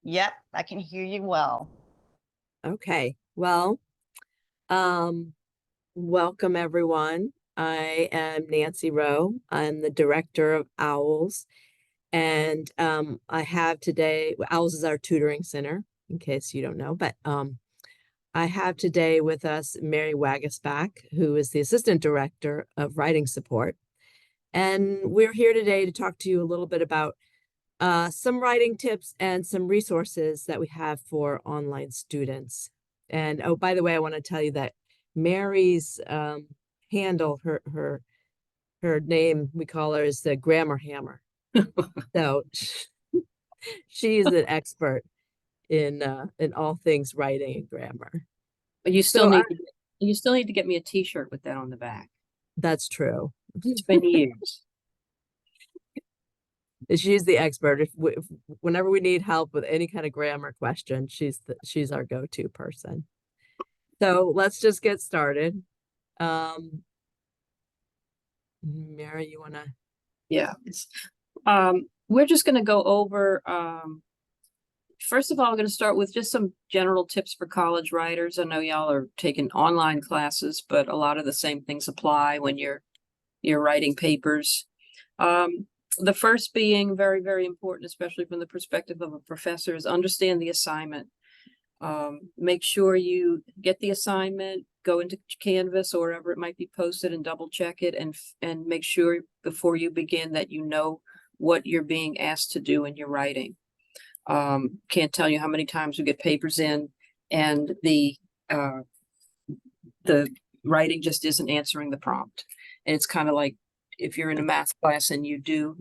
Yep, I can hear you well. Okay. Well, um, welcome everyone. I am Nancy Rowe. I'm the director of OWLS. And I have today, OWLS is our tutoring center, in case you don't know, but I have today with us Mary Wagasback, who is the assistant director of writing support. And we're here today to talk to you a little bit about some writing tips and some resources that we have for online students. And oh, by the way, I want to tell you that Mary's handle, her name, we call her, is the Grammar Hammer. So she's an expert in all things writing and grammar. But you So still need to get me a t-shirt with that on the back. that's true. It's been years. She's the expert. If whenever we need help with any kind of grammar question, she's our go-to person. So let's just get started. Mary, you wanna? Yeah. We're just going to go over, first of all, I'm going to start with just some general tips for college writers. I know y'all are taking online classes, but a lot of the same things apply when you're writing papers. The first being very, very important, especially from the perspective of a professor, is understand the assignment. Make sure you get the assignment, go into Canvas or wherever it might be posted and double check it, and make sure before you begin that you know what you're being asked to do in your writing. Can't tell you how many times we get papers in and the writing just isn't answering the prompt. And it's kind of like if you're in a math class and you do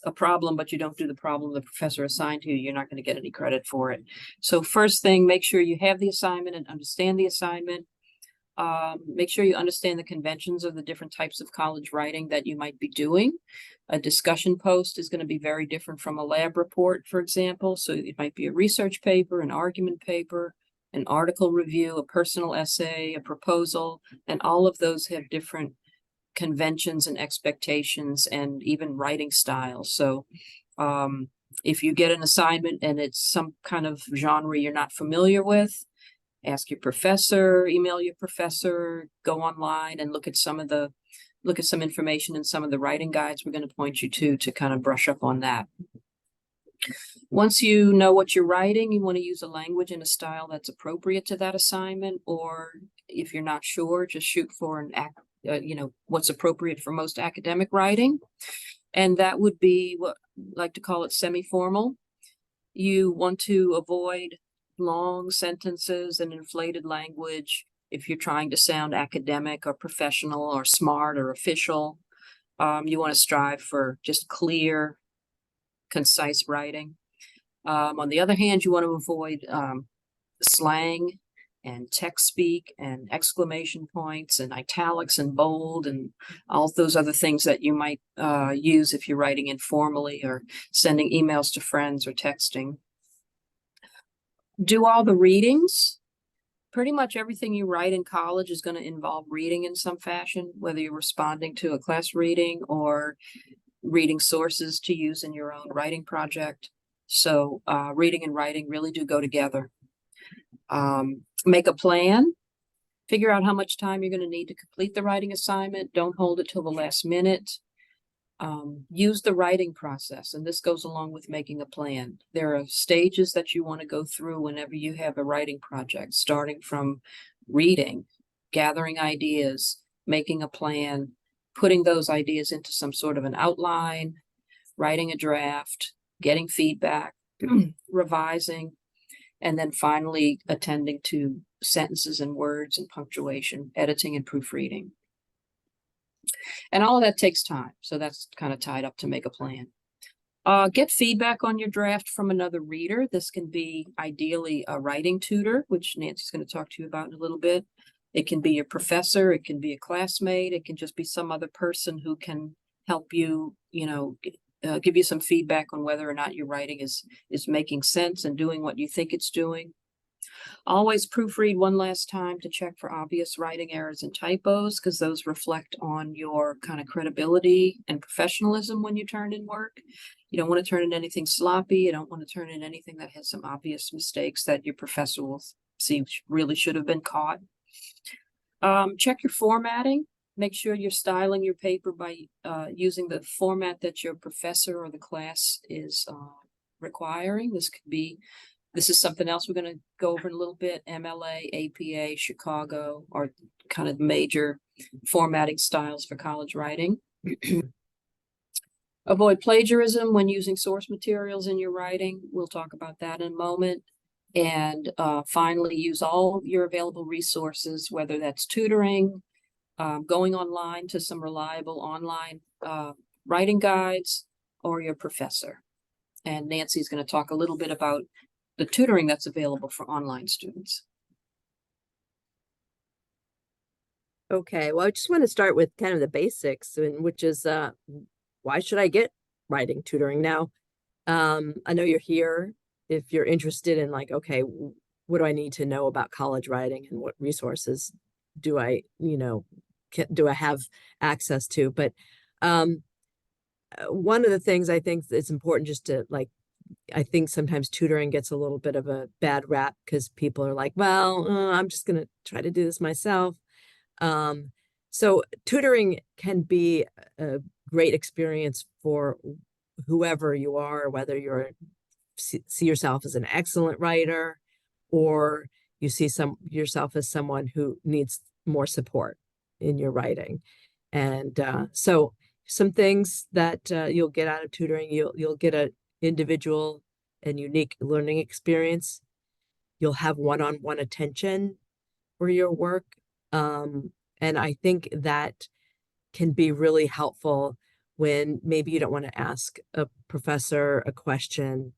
a problem, but you don't do the problem the professor assigned to you, you're not going to get any credit for it. So first thing, make sure you have the assignment and understand the assignment. Make sure you understand the conventions of the different types of college writing that you might be doing. A discussion post is going to be very different from a lab report, for example. So it might be a research paper, an argument paper, an article review, a personal essay, a proposal, and all of those have different conventions and expectations and even writing styles. So if you get an assignment and it's some kind of genre you're not familiar with, ask your professor, email your professor, go online and look at some information in some of the writing guides we're going to point you to kind of brush up on that. Once you know what you're writing, you want to use a language and a style that's appropriate to that assignment, or if you're not sure, just shoot for what's appropriate for most academic writing. And that would be what I like to call it semi-formal. You want to avoid long sentences and inflated language if you're trying to sound academic or professional or smart or official. You want to strive for just clear, concise writing. On the other hand, you want to avoid slang and text speak and exclamation points and italics and bold and all those other things that you might use if you're writing informally or sending emails to friends or texting. Do all the readings. Pretty much everything you write in college is going to involve reading in some fashion, whether you're responding to a class reading or reading sources to use in your own writing project. So reading and writing really do go together. Make a plan. Figure out how much time you're going to need to complete the writing assignment. Don't hold it till the last minute. Use the writing process, and this goes along with making a plan. There are stages that you want to go through whenever you have a writing project, starting from reading, gathering ideas, making a plan, putting those ideas into some sort of an outline, writing a draft, getting feedback, revising, and then finally attending to sentences and words and punctuation, editing and proofreading. And all of that takes time. So that's kind of tied up to make a plan. Get feedback on your draft from another reader. This can be ideally a writing tutor, which Nancy's going to talk to you about in a little bit. It can be your professor. It can be a classmate. It can just be some other person who can help you, give you some feedback on whether or not your writing is making sense and doing what you think it's doing. Always proofread one last time to check for obvious writing errors and typos, because those reflect on your kind of credibility and professionalism when you turn in work. You don't want to turn in anything sloppy. You don't want to turn in anything that has some obvious mistakes that your professor will see really should have been caught. Check your formatting. Make sure you're styling your paper by using the format that your professor or the class is requiring. This is something else we're going to go over in a little bit. MLA, APA, Chicago are kind of major formatting styles for college writing. Avoid plagiarism when using source materials in your writing. We'll talk about that in a moment. And finally, use all your available resources, whether that's tutoring, going online to some reliable online writing guides, or your professor. And Nancy's going to talk a little bit about the tutoring that's available for online students. Okay, well, I just want to start with kind of the basics, which is why should I get writing tutoring now? I know you're here if you're interested in like, okay, what do I need to know about college writing and what resources do I, do I have access to? But one of the things I think it's important just to like, I think sometimes tutoring gets a little bit of a bad rap because people are like, well, I'm just going to try to do this myself. So tutoring can be a great experience for whoever you are, whether you're see yourself as an excellent writer or you see yourself as someone who needs more support in your writing. And so some things that you'll get out of tutoring, you'll get an individual and unique learning experience. You'll have one-on-one attention for your work. And I think that can be really helpful when maybe you don't want to ask a professor a question.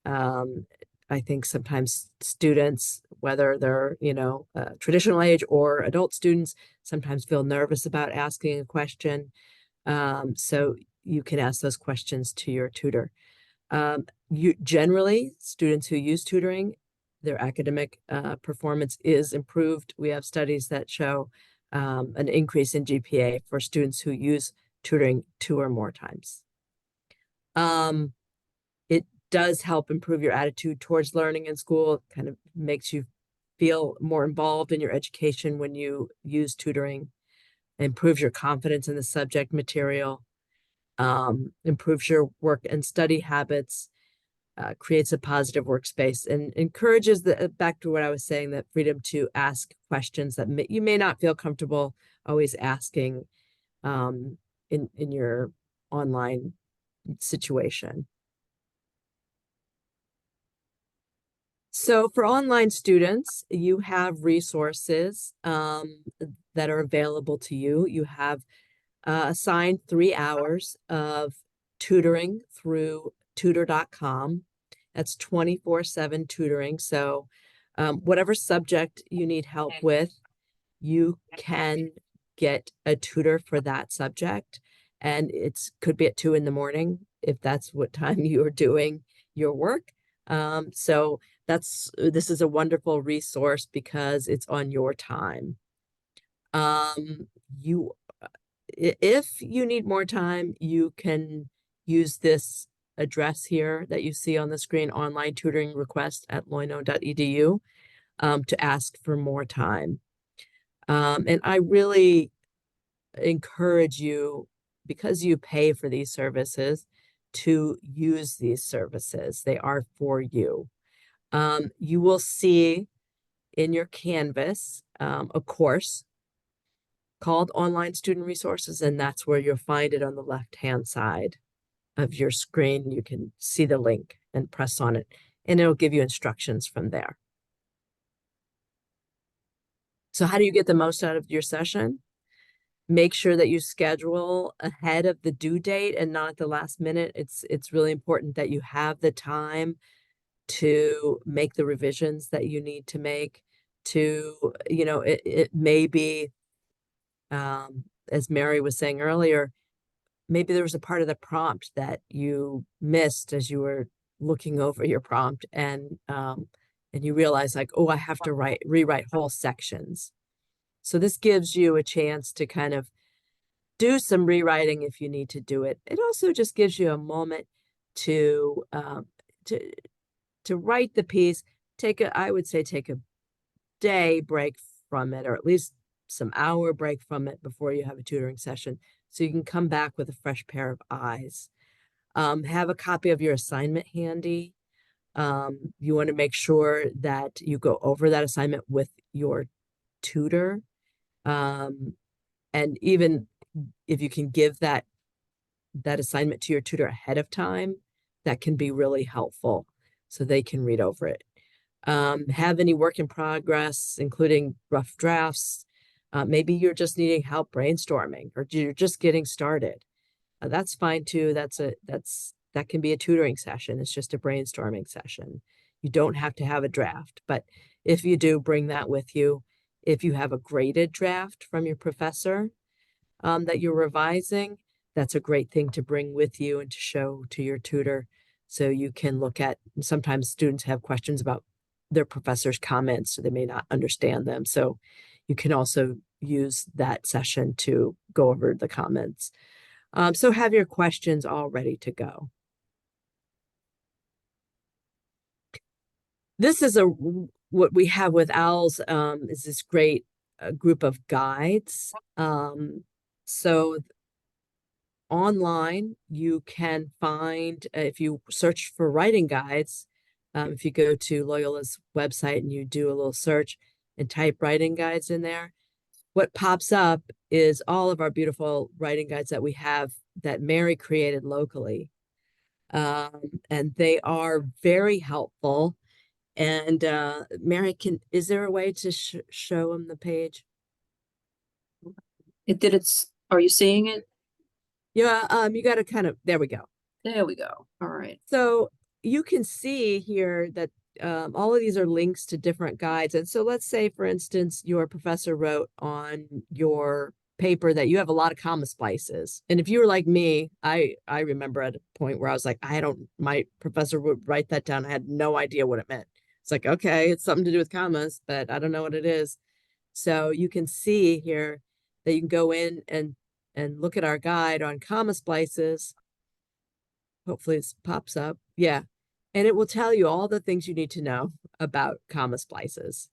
I think sometimes students, whether they're, traditional age or adult students, sometimes feel nervous about asking a question. So you can ask those questions to your tutor. Generally, students who use tutoring, their academic performance is improved. We have studies that show an increase in GPA for students who use tutoring 2 or more times. It does help improve your attitude towards learning in school. It kind of makes you feel more involved in your education when you use tutoring. It improves your confidence in the subject material, improves your work and study habits, creates a positive workspace, and encourages back to what I was saying, that freedom to ask questions that you may not feel comfortable always asking in your online situation. So for online students, you have resources that are available to you. You have assigned 3 hours of tutoring through tutor.com. That's 24/7 tutoring. So whatever subject you need help with, you can get a tutor for that subject. And could be at 2 in the morning if that's what time you are doing your work. So this is a wonderful resource because it's on your time. If you need more time, you can use this address here that you see on the screen, online tutoring request at loino.edu, to ask for more time. And I really encourage you, because you pay for these services, to use these services. They are for you. You will see in your Canvas a course called Online Student Resources, and that's where you'll find it on the left-hand side of your screen. You can see the link and press on it, and it'll give you instructions from there. So how do you get the most out of your session? Make sure that you schedule ahead of the due date and not at the last minute. It's really important that you have the time to make the revisions that you need to make. It may be, as Mary was saying earlier, maybe there was a part of the prompt that you missed as you were looking over your prompt, and and you realize like, oh, I have to rewrite whole sections. So this gives you a chance to kind of do some rewriting if you need to do it. It also just gives you a moment to to to write the piece. I would say take a day break from it, or at least some hour break from it before you have a tutoring session, so you can come back with a fresh pair of eyes. Have a copy of your assignment handy. You want to make sure that you go over that assignment with your tutor. And even if you can give that assignment to your tutor ahead of time, that can be really helpful so they can read over it. Have any work in progress, including rough drafts. Maybe you're just needing help brainstorming, or you're just getting started. That's fine too. That can be a tutoring session. It's just a brainstorming session. You don't have to have a draft, but if you do, bring that with you. If you have a graded draft from your professor that you're revising, that's a great thing to bring with you and to show to your tutor, so you can look at. Sometimes students have questions about their professor's comments, so they may not understand them. So you can also use that session to go over the comments. So have your questions all ready to go. This is what we have with OWLS, is this great group of guides. So online, you can find, if you search for writing guides, if you go to Loyola's website and you do a little search and type writing guides in there, what pops up is all of our beautiful writing guides that we have that Mary created locally. And they are very helpful. And Mary, is there a way to show them the page? Are you seeing it? Yeah, you got to kind of, there we go. There we go. All right. So you can see here that all of these are links to different guides. And so let's say, for instance, your professor wrote on your paper that you have a lot of comma splices. And if you were like me, I remember at a point where I was like, my professor would write that down. I had no idea what it meant. It's like, okay, it's something to do with commas, but I don't know what it is. So you can see here that you can go in and look at our guide on comma splices. Hopefully this pops up. Yeah. And it will tell you all the things you need to know about comma splices,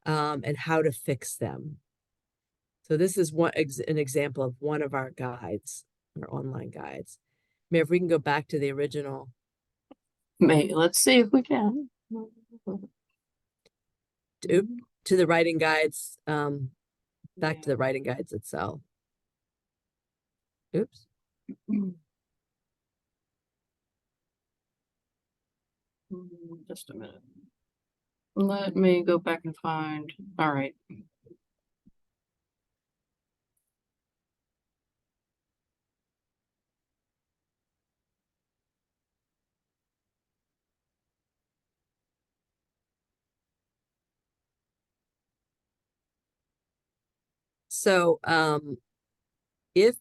and how to fix them. So this is an example of one of our guides, our online guides. Maybe if we can go back to the original. Let's see if we can. To the writing guides, back to the writing guides itself. Oops. Just a minute. Let me go back and find. All right. So if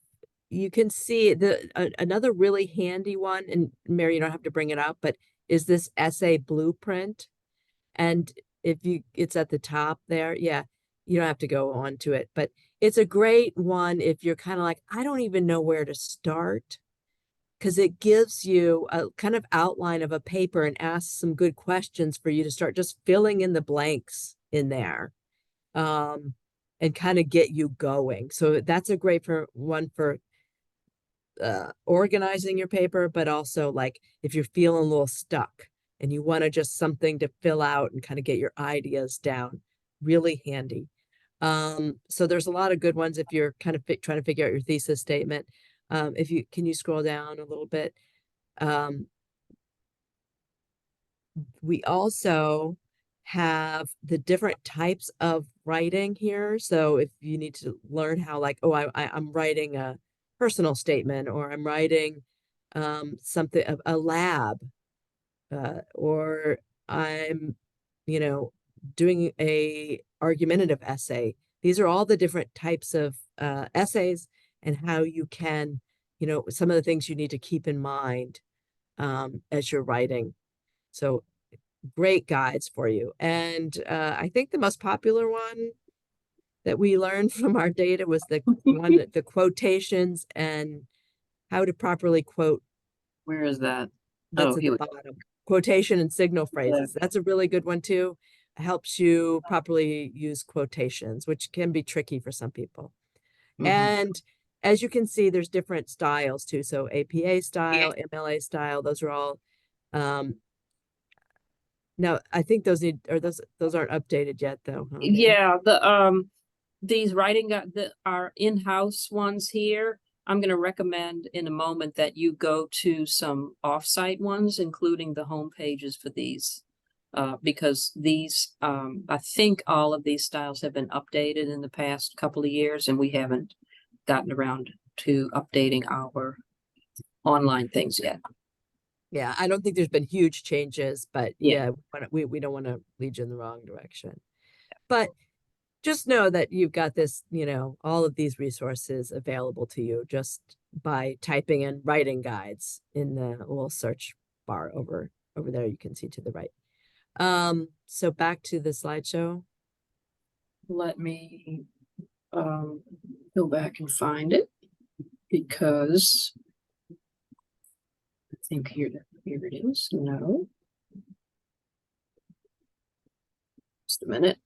you can see another really handy one, and Mary, you don't have to bring it up, but is this essay blueprint. And it's at the top there. Yeah, you don't have to go on to it, but it's a great one if you're kind of like, I don't even know where to start, because it gives you a kind of outline of a paper and asks some good questions for you to start just filling in the blanks in there, and kind of get you going. So that's a great one for organizing your paper, but also like if you're feeling a little stuck and you want to just something to fill out and kind of get your ideas down, really handy. So there's a lot of good ones if you're kind of trying to figure out your thesis statement. Can you scroll down a little bit? We also have the different types of writing here. So if you need to learn how, like, oh, I'm writing a personal statement, or I'm writing something, a lab, or I'm, doing a argumentative essay. These are all the different types of essays, and how you can, some of the things you need to keep in mind as you're writing. So great guides for you. And I think the most popular one that we learned from our data was the one that the quotations and how to properly quote. Where is that? That's Oh, at here the we go. bottom. Quotation and signal Yeah. phrases. That's a really good one too. It helps you properly use quotations, which can be tricky for some people. Mhm. And as you can see, there's different styles too. So APA style, MLA style, those are all now I think those need, or those aren't updated yet though, huh? Yeah, these our in-house ones here, I'm going to recommend in a moment that you go to some off-site ones, including the home pages for these. Because these, I think all of these styles have been updated in the past couple of years, and we haven't gotten around to updating our online things yet. Yeah, I don't think there's been huge changes, but Yeah. we don't want to lead you in the wrong direction. But just know that you've got this, all of these resources available to you just by typing in writing guides in the little search bar over there you can see to the right. So back to the slideshow. Let me go back and find it, because I think here it is. No. Just a minute.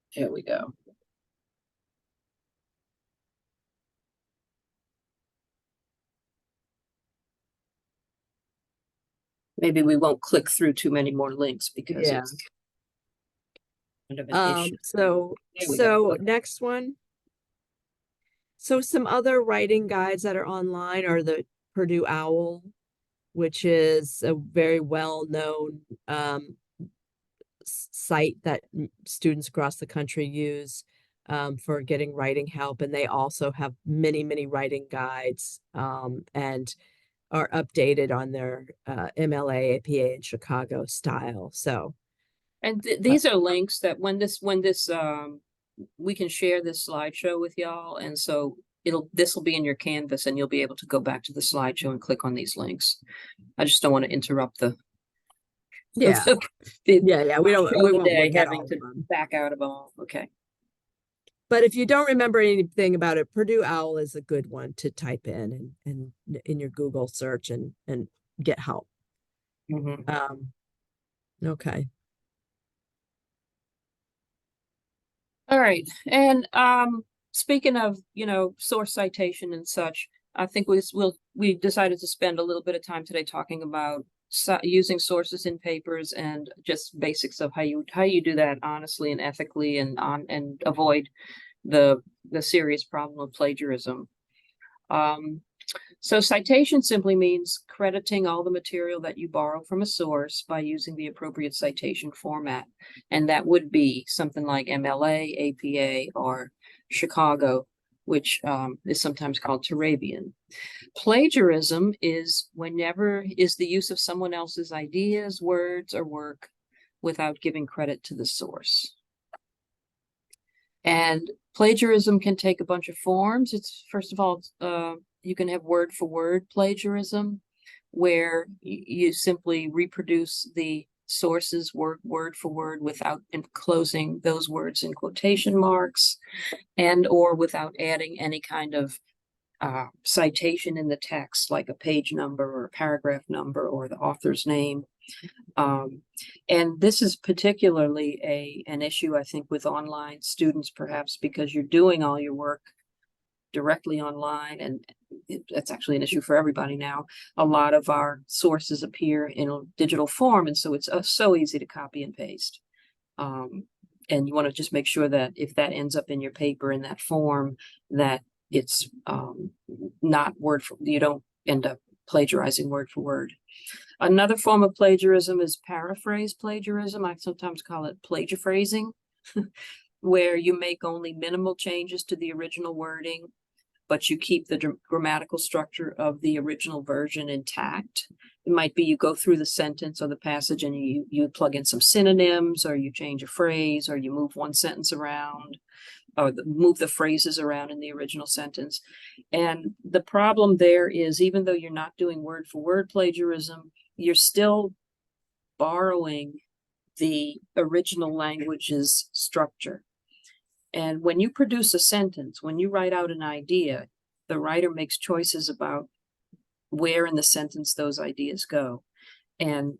Here we go. Maybe we won't click through too many more links because Yeah. it's kind of an issue. So There we go. Okay. next one. So some other writing guides that are online are the Purdue OWL, which is a very well-known site that students across the country use for getting writing help. And they also have many, many writing guides and are updated on their MLA, APA, and Chicago style. So, And these are links that when this we can share this slideshow with y'all, and so this will be in your Canvas, and you'll be able to go back to the slideshow and click on these links. I just don't want to interrupt the yeah, we won't look at having all to of them. back out of all. Okay. But if you don't remember anything about it, Purdue OWL is a good one to type in and in your Google search and get help. Mm-hmm. Okay. All right. And speaking of, source citation and such, I think we decided to spend a little bit of time today talking about using sources in papers and just basics of how you do that honestly and ethically and avoid the serious problem of plagiarism. So citation simply means crediting all the material that you borrow from a source by using the appropriate citation format. And that would be something like MLA, APA, or Chicago, which is sometimes called Turabian. Plagiarism is the use of someone else's ideas, words, or work without giving credit to the source. And plagiarism can take a bunch of forms. It's first of all, you can have word for word plagiarism, where you simply reproduce the source's word for word without enclosing those words in quotation marks, and or without adding any kind of citation in the text, like a page number or a paragraph number or the author's name. And this is particularly an issue, I think, with online students, perhaps because you're doing all your work directly online, and that's actually an issue for everybody now. A lot of our sources appear in a digital form, and so it's so easy to copy and paste. And you want to just make sure that if that ends up in your paper in that form, that it's not you don't end up plagiarizing word for word. Another form of plagiarism is paraphrase plagiarism. I sometimes call it plagiaphrasing, where you make only minimal changes to the original wording, but you keep the grammatical structure of the original version intact. It might be you go through the sentence or the passage and you plug in some synonyms, or you change a phrase, or you move one sentence around, or move the phrases around in the original sentence. And the problem there is, even though you're not doing word for word plagiarism, you're still borrowing the original language's structure. And when you produce a sentence, when you write out an idea, the writer makes choices about where in the sentence those ideas go. And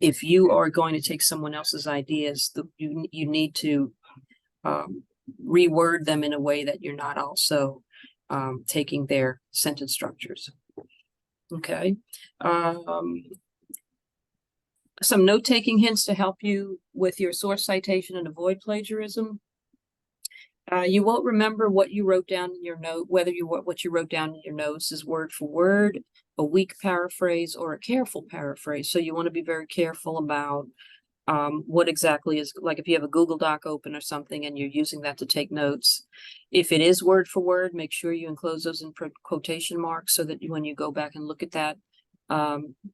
if you are going to take someone else's ideas, you need to reword them in a way that you're not also taking their sentence structures. Okay. Some note-taking hints to help you with your source citation and avoid plagiarism. You won't remember what you wrote down in your note, whether what you wrote down in your notes is word for word, a weak paraphrase, or a careful paraphrase. So you want to be very careful about what exactly is, like if you have a Google Doc open or something and you're using that to take notes. If it is word for word, make sure you enclose those in quotation marks so that when you go back and look at that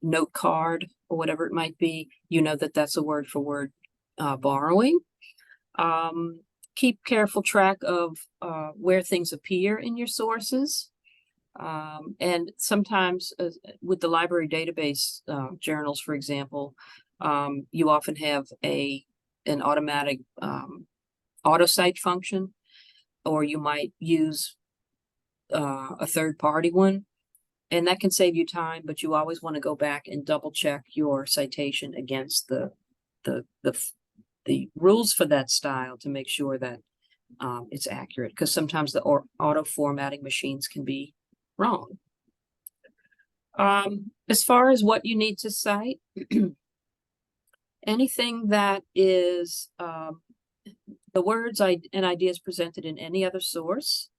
note card or whatever it might be, you know that that's a word for word borrowing. Keep careful track of where things appear in your sources. And sometimes with the library database journals, for example, you often have an automatic auto-cite function, or you might use a third-party one. And that can save you time, but you always want to go back and double check your citation against the rules for that style to make sure that it's accurate, because sometimes the auto formatting machines can be wrong. As far as what you need to cite, anything that is the words and ideas presented in any other source,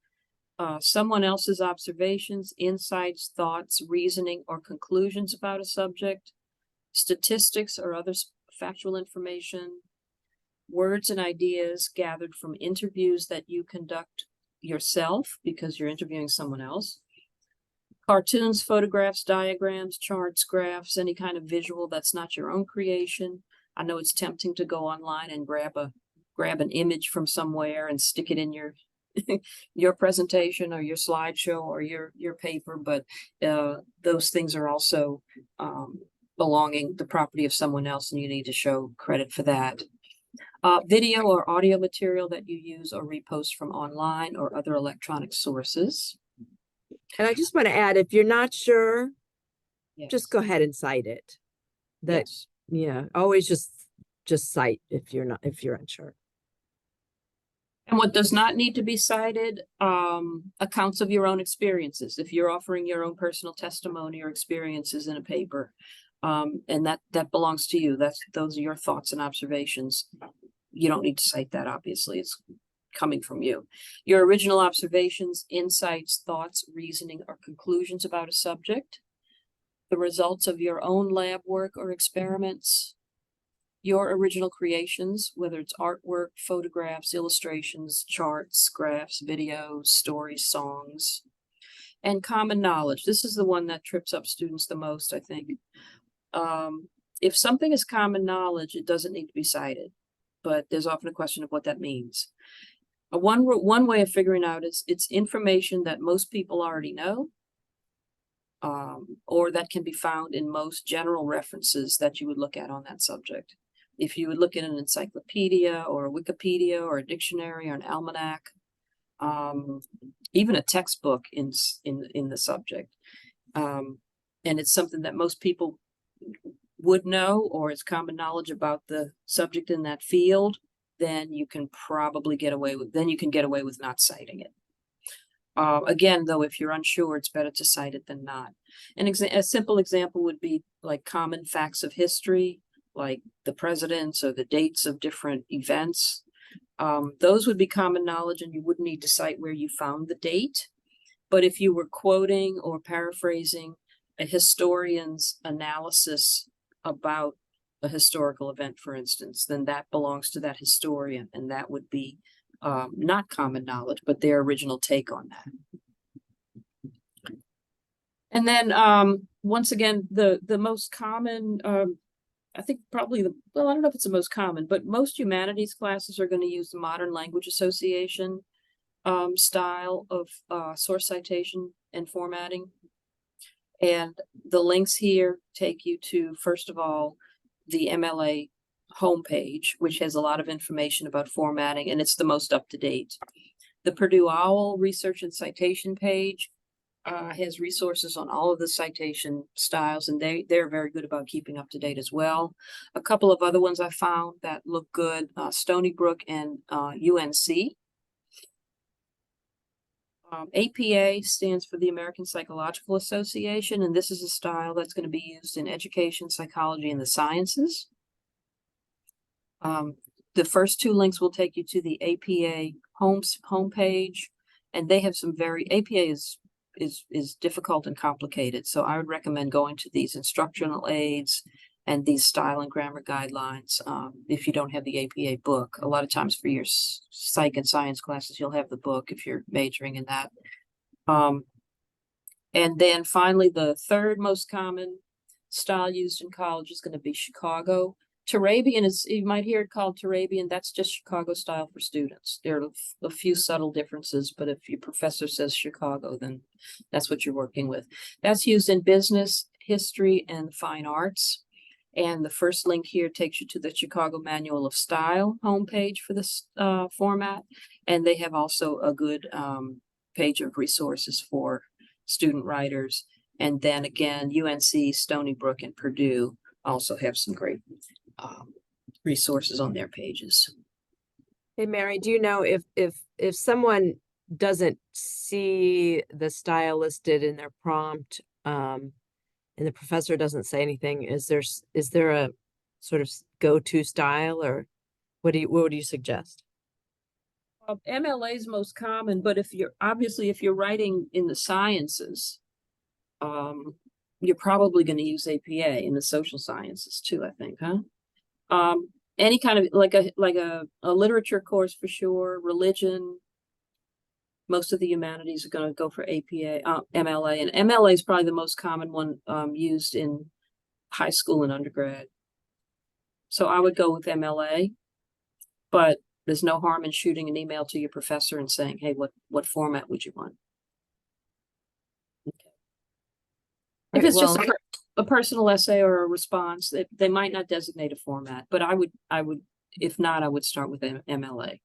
someone else's observations, insights, thoughts, reasoning, or conclusions about a subject, statistics or other factual information, words and ideas gathered from interviews that you conduct yourself because you're interviewing someone else, cartoons, photographs, diagrams, charts, graphs, any kind of visual that's not your own creation. I know it's tempting to go online and grab an image from somewhere and stick it in your your presentation or your slideshow or your paper, but those things are also belonging the property of someone else, and you need to show credit for that. Video or audio material that you use or repost from online or other electronic sources. And I just want to add, if you're not sure, Yes. just go ahead and cite it. Yes. Yeah, always just cite if you're unsure. And what does not need to be cited, accounts of your own experiences. If you're offering your own personal testimony or experiences in a paper, and that belongs to you, those are your thoughts and observations. You don't need to cite that, obviously. It's coming from you. Your original observations, insights, thoughts, reasoning, or conclusions about a subject, the results of your own lab work or experiments, your original creations, whether it's artwork, photographs, illustrations, charts, graphs, videos, stories, songs, and common knowledge. This is the one that trips up students the most, I think. If something is common knowledge, it doesn't need to be cited, but there's often a question of what that means. One way of figuring out is it's information that most people already know, or that can be found in most general references that you would look at on that subject. If you would look at an encyclopedia or a Wikipedia or a dictionary or an almanac, even a textbook in the subject, and it's something that most people would know, or it's common knowledge about the subject in that field, then you can probably get away with not citing it. Again, though, if you're unsure, it's better to cite it than not. A simple example would be like common facts of history, like the presidents or the dates of different events. Those would be common knowledge, and you wouldn't need to cite where you found the date. But if you were quoting or paraphrasing a historian's analysis about a historical event, for instance, then that belongs to that historian, and that would be not common knowledge, but their original take on that. And then once again, the most common, I think probably I don't know if it's the most common, but most humanities classes are going to use the Modern Language Association style of source citation and formatting. And the links here take you to, first of all, the MLA homepage, which has a lot of information about formatting, and it's the most up to date. The Purdue OWL research and citation page has resources on all of the citation styles, and they're very good about keeping up to date as well. A couple of other ones I found that look good, Stony Brook and UNC. APA stands for the American Psychological Association, and this is a style that's going to be used in education, psychology, and the sciences. The first two links will take you to the APA homepage, and they have some APA is difficult and complicated, so I would recommend going to these instructional aids and these style and grammar guidelines if you don't have the APA book. A lot of times for your psych and science classes, you'll have the book if you're majoring in that. And then finally, the third most common style used in college is going to be Chicago. Turabian is, you might hear it called Turabian. That's just Chicago style for students. There are a few subtle differences, but if your professor says Chicago, then that's what you're working with. That's used in business, history, and fine arts. And the first link here takes you to the Chicago Manual of Style homepage for this format. And they have also a good page of resources for student writers. And then again, UNC, Stony Brook, and Purdue also have some great resources on their pages. Hey, Mary, do you know if someone doesn't see the style listed in their prompt, and the professor doesn't say anything, is there a sort of go-to style, or what would you suggest? MLA is most common, but if you're writing in the sciences, you're probably going to use APA in the social sciences too, I think, huh? Any kind of like a literature course for sure, religion. Most of the humanities are going to go for APA, MLA, and MLA is probably the most common one used in high school and undergrad. So I would go with MLA, but there's no harm in shooting an email to your professor and saying, hey, what format would you want? Okay. If it's just a personal essay or a response, they might not designate a format, but I would, if not, I would start with MLA,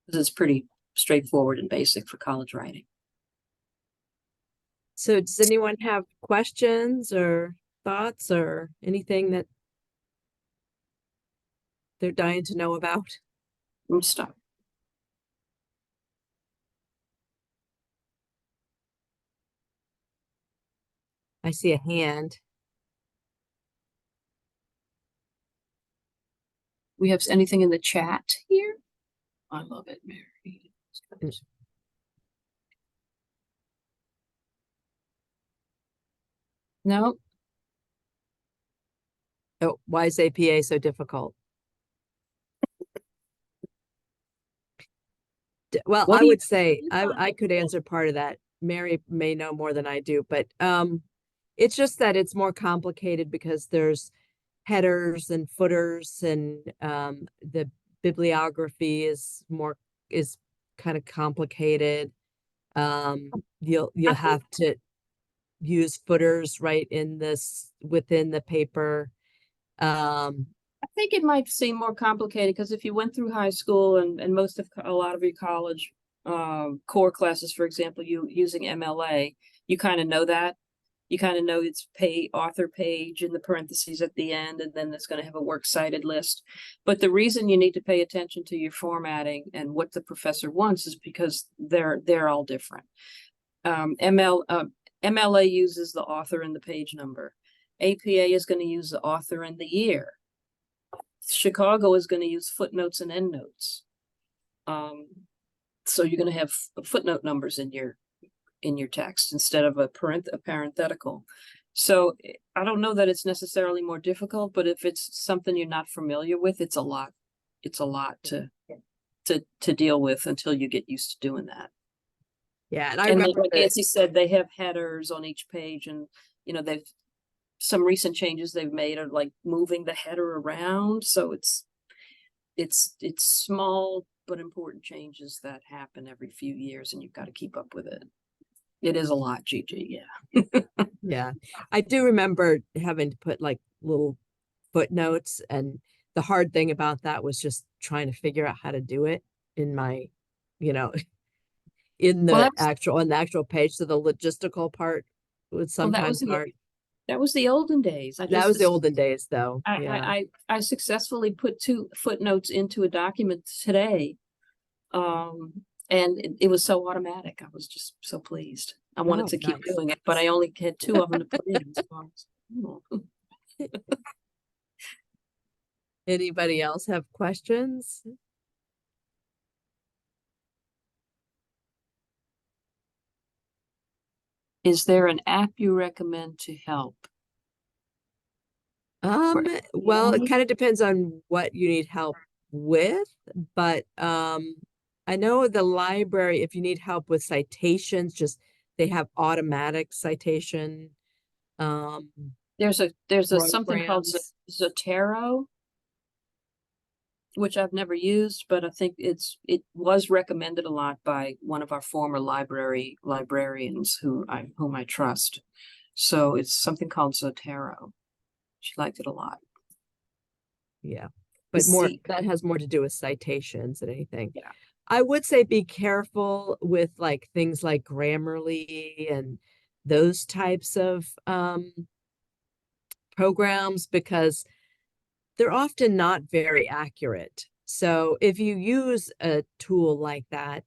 because it's pretty straightforward and basic for college writing. So does anyone have questions or thoughts or anything that they're dying to know about? Stop. I see a hand. We have anything in the chat here? I love it, Mary. No. Oh, why is APA so difficult? Well, I would say I could answer part of that. Mary may know more than I do, but it's just that it's more complicated because there's headers and footers, and the bibliography is kind of complicated. You'll have to use footers right in this within the paper. I think it might seem more complicated because if you went through high school and a lot of your college core classes, for example, using MLA, you kind of know that. You kind of know it's author page in the parentheses at the end, and then it's going to have a works cited list. But the reason you need to pay attention to your formatting and what the professor wants is because they're all different. MLA uses the author and the page number. APA is going to use the author and the year. Chicago is going to use footnotes and endnotes. So you're going to have footnote numbers in your text instead of a parenthetical. So I don't know that it's necessarily more difficult, but if it's something you're not familiar with, it's a lot to deal with until you get used to doing that. Yeah, and I remember like Nancy said, they have headers on each page, and some recent changes they've made are like moving the header around. So it's small but important changes that happen every few years, and you've got to keep up with it. It is a lot, Gigi. Yeah. Yeah, I do remember having to put like little footnotes, and the hard thing about that was just trying to figure out how to do it in my, you know, in Well, the actual page. So the logistical part was that was sometimes hard. that was the olden days. That was the olden days, though. I, Yeah. I successfully put 2 footnotes into a document today. And it was so automatic. I was just so pleased. I wanted Oh, to keep nice. doing it, but I only had 2 of them to put in. So I was, oh. Anybody else have questions? Is there an app you recommend to help? For Well, it family? kind of depends on what you need help with, but I know the library, if you need help with citations, just they have automatic citation There's a something called programs. Zotero, which I've never used, but I think it was recommended a lot by one of our former librarians whom I trust. So it's something called Zotero. She liked it a lot. Yeah, but more Z, that has more to do with citations than anything. yeah. I would say be careful with like things like Grammarly and those types of programs, because they're often not very accurate. So if you use a tool like that,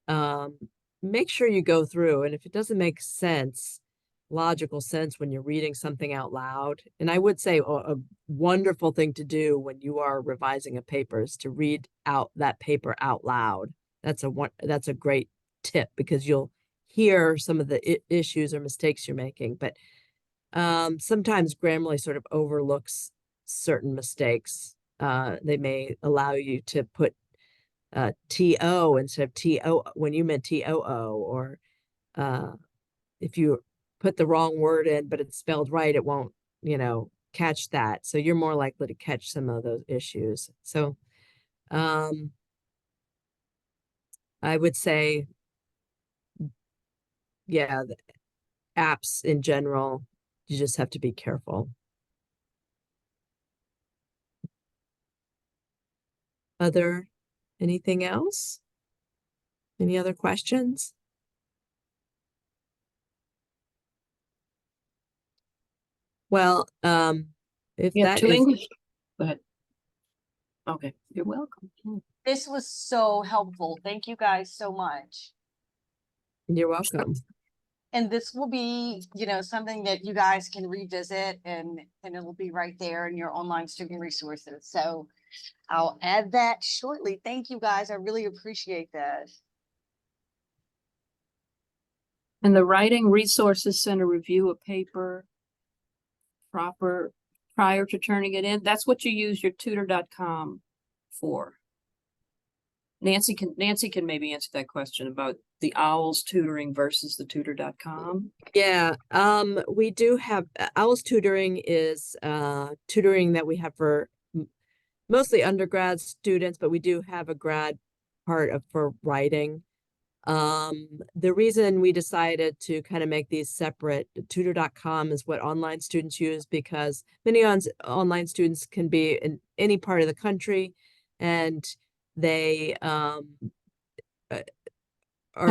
um, make sure you go through, and if it doesn't make sense, logical sense when you're reading something out loud, and I would say a wonderful thing to do when you are revising a paper is to read out that paper out loud. That's a great tip, because you'll hear some of the issues or mistakes you're making. But sometimes Grammarly sort of overlooks certain mistakes. They may allow you to put TO instead of TO when you meant TOO, or if you put the wrong word in but it's spelled right, it won't, catch that. So you're more likely to catch some of those issues. So I would say, yeah, the apps in general, you just have to be careful. Anything else? Any other questions? Well, if You have that 2 is, English? Go ahead. Okay, you're welcome. This was so helpful. Thank you guys so much. you're welcome. And this will be, something that you guys can revisit, and it'll be right there in your online student resources. So I'll add that shortly. Thank you guys. I really appreciate this. And the Writing Resources Center review a paper prior to turning it in. That's what you use your tutor.com for. Nancy can maybe answer that question about the OWLS tutoring versus the tutor.com. Yeah, we do have OWLS tutoring is tutoring that we have for mostly undergrad students, but we do have a grad part for writing. The reason we decided to kind of make these separate, tutor.com is what online students use, because many online students can be in any part of the country, and they are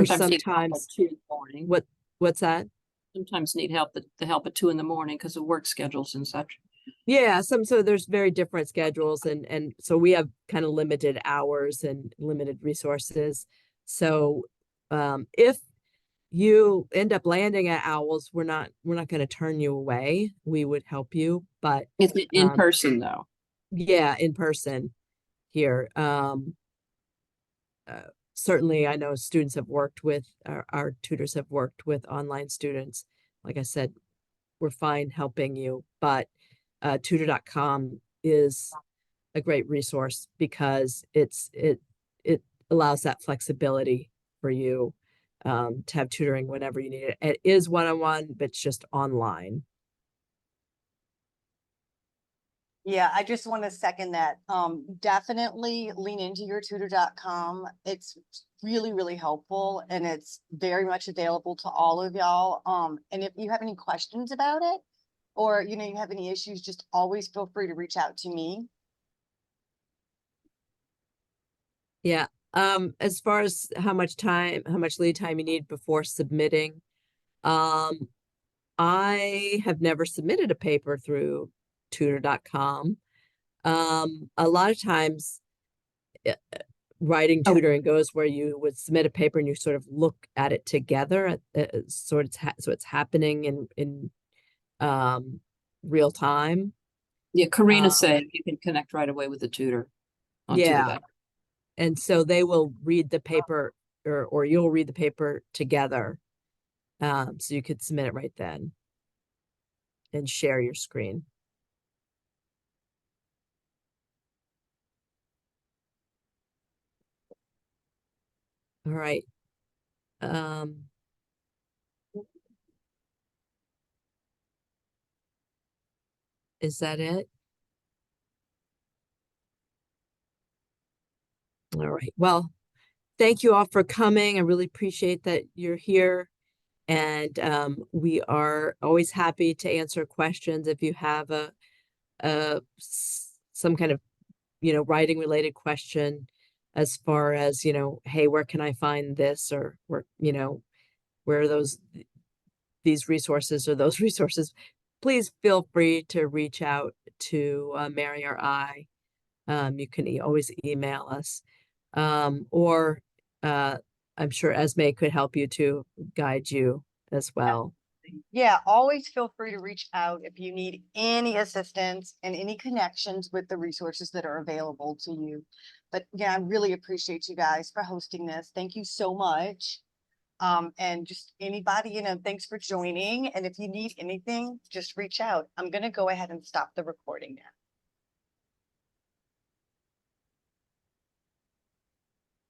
sometimes what's that? Sometimes need help the help at 2 a.m. because of work schedules and such. Yeah, so there's very different schedules, and so we have kind of limited hours and limited resources. So if you end up landing at OWLS, we're not going to turn you away. We would help you, but It's in person though. Yeah, in person here. Certainly, I know students have worked with our tutors have worked with online students. Like I said, we're fine helping you, but tutor.com is a great resource because it allows that flexibility for you to have tutoring whenever you need it. It is one-on-one, but it's just online. Yeah, I just want to second that. Definitely lean into your tutor.com. It's really, really helpful and it's very much available to all of y'all. And if you have any questions about it, or, you know, you have any issues, just always feel free to reach out to me. Yeah. As far as how much lead time you need before submitting, I have never submitted a paper through tutor.com. A lot of times writing Oh. tutoring goes where you would submit a paper and you sort of look at it together, so it's happening in real time. Yeah, Karina Um, said you can connect right away with the tutor on yeah, Tutor. and so they will read the paper, or you'll read the paper together, so you could submit it right then and share your screen. All right. Is that it? All right. Well, thank you all for coming. I really appreciate that you're here. And we are always happy to answer questions if you have some kind of, writing related question, as far as, hey, where can I find this, or where are these resources or those resources. Please feel free to reach out to Mary or I. You can always email us, or I'm sure Esme could help you to guide you as well. Yeah, always feel free to reach out if you need any assistance and any connections with the resources that are available to you. But yeah, I really appreciate you guys for hosting this. Thank you so much. And just anybody, you know, thanks for joining. And if you need anything, just reach out. I'm gonna go ahead and stop the recording now.